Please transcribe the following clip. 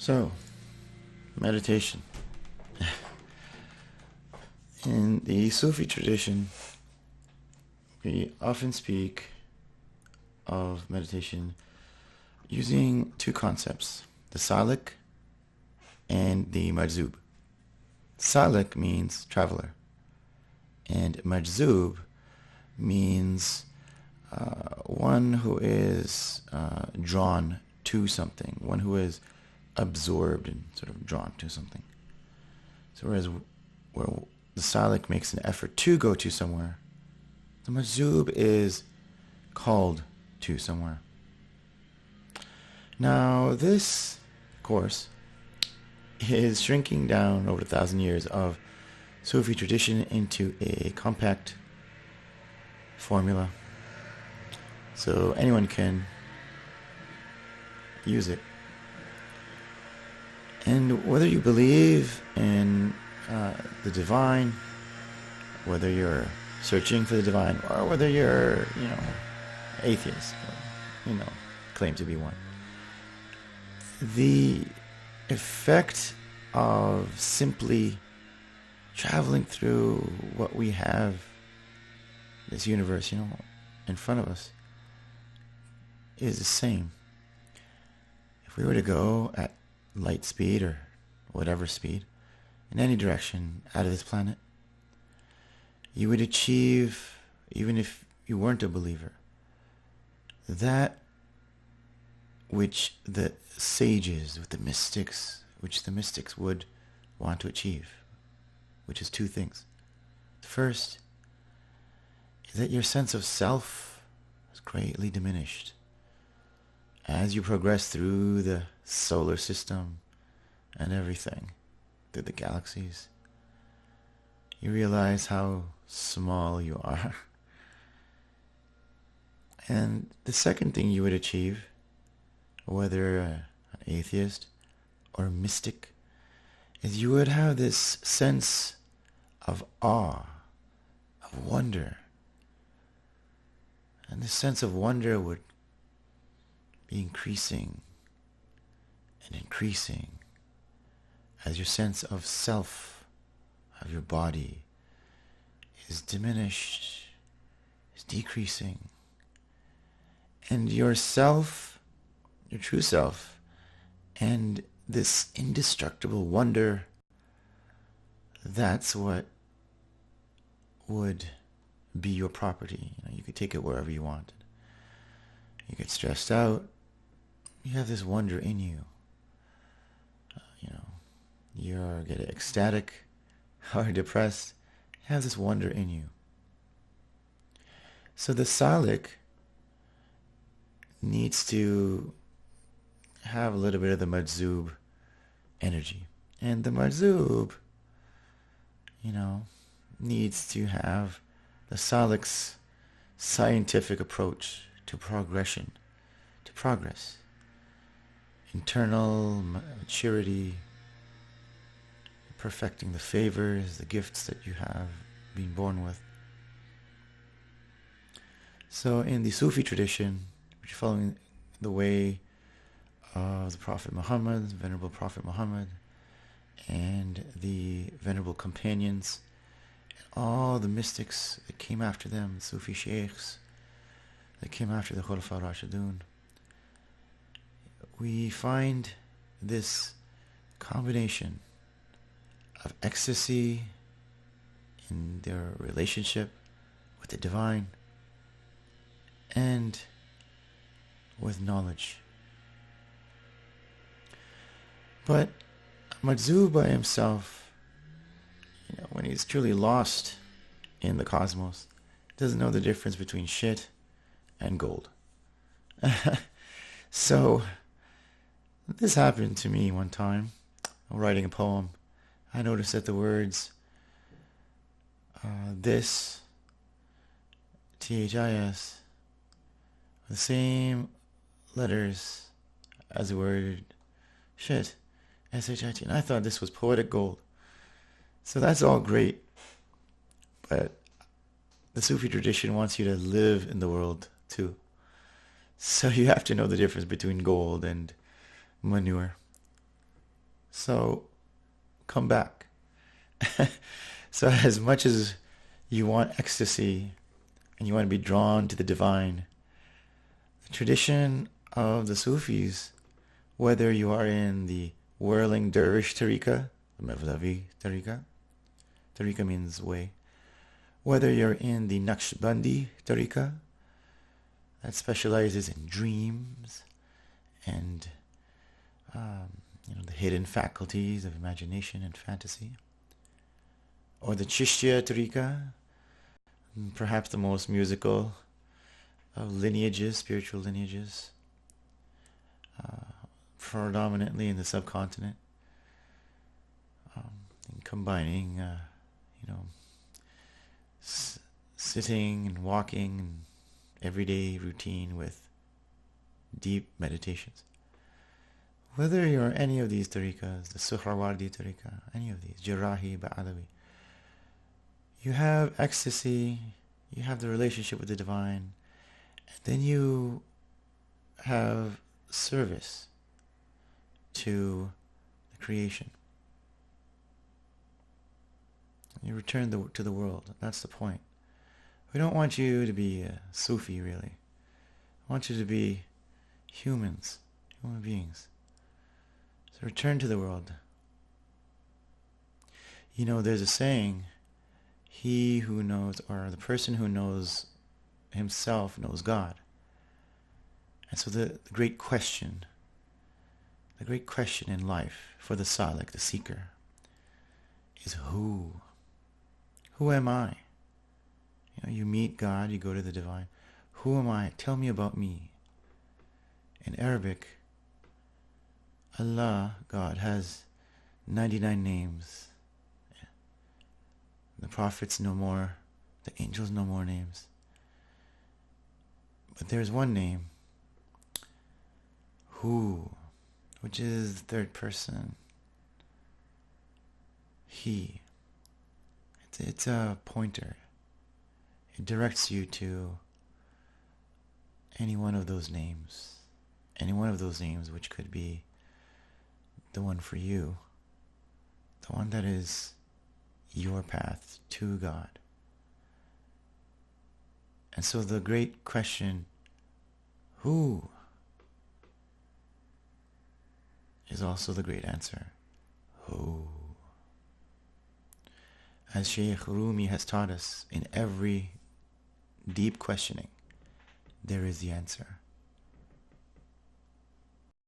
So, meditation. In the Sufi tradition, we often speak of meditation using two concepts, the salik and the majzub. Salik means traveler, and majzub means one who is drawn to something, one who is absorbed and sort of drawn to something. So whereas where the salik makes an effort to go to somewhere, the majzub is called to somewhere. Now this course is shrinking down over 1,000 years of Sufi tradition into a compact formula, so anyone can use it. And whether you believe in the divine, whether you're searching for the divine, or whether you're, atheist, or, claim to be one, the effect of simply traveling through what we have, this universe, in front of us, is the same. If we were to go at light speed or whatever speed in any direction out of this planet, you would achieve, even if you weren't a believer, that which the sages, which the mystics would want to achieve, which is two things. The first is that your sense of self is greatly diminished as you progress through the solar system and everything, through the galaxies. You realize how small you are. And the second thing you would achieve, whether an atheist or a mystic, is you would have this sense of awe, of wonder. And this sense of wonder would be increasing and increasing as your sense of self, of your body, is diminished, is decreasing. And your self, your true self, and this indestructible wonder, that's what would be your property. You could take it wherever you wanted. You get stressed out, you have this wonder in you. You get ecstatic or depressed, you have this wonder in you. So the salik needs to have a little bit of the majzub energy. And the majzub, needs to have the salik's scientific approach to progression, to progress. Internal maturity, perfecting the favors, the gifts that you have been born with. So in the Sufi tradition, which is following the way of the Prophet Muhammad, Venerable Prophet Muhammad, and the Venerable Companions, and all the mystics that came after them, the Sufi sheikhs that came after the Khulafa Rashidun, we find this combination of ecstasy in their relationship with the divine and with knowledge. But Majzub by himself, when he's truly lost in the cosmos, doesn't know the difference between shit and gold. So this happened to me one time. I'm writing a poem. I noticed that the words this, THIS, the same letters as the word shit, SHIT. And I thought this was poetic gold. So that's all great. But the Sufi tradition wants you to live in the world too. So you have to know the difference between gold and manure. So come back. So as much as you want ecstasy and you want to be drawn to the divine, the tradition of the Sufis, whether you are in the whirling dervish tariqa, the Mevlevi tariqa, tariqa means way, whether you're in the Naqshbandi tariqa, that specializes in dreams and the hidden faculties of imagination and fantasy, or the Chishtiya tariqa, perhaps the most musical of lineages, spiritual lineages, predominantly in the subcontinent, and combining, sitting and walking and everyday routine with deep meditations. Whether you're any of these tariqas, the Suhrawardi tariqa, any of these, Jarahi, Ba'alawi, you have ecstasy, you have the relationship with the divine, and then you have service to the creation. You return to the world. That's the point. We don't want you to be a Sufi, really. I want you to be human beings. So return to the world. There's a saying, he who knows, or the person who knows himself knows God. And so the great question in life for the Salik, the seeker, is who? Who am I? You meet God, you go to the divine. Who am I? Tell me about me. In Arabic, Allah, God, has 99 names. The prophets no more, the angels no more names. But there's one name, who, which is the third person. He. It's a pointer. It directs you to any one of those names. Any one of those names which could be the one for you. The one that is your path to God. And so the great question, who, is also the great answer. Who? As Shaykh Rumi has taught us, in every deep questioning, there is the answer.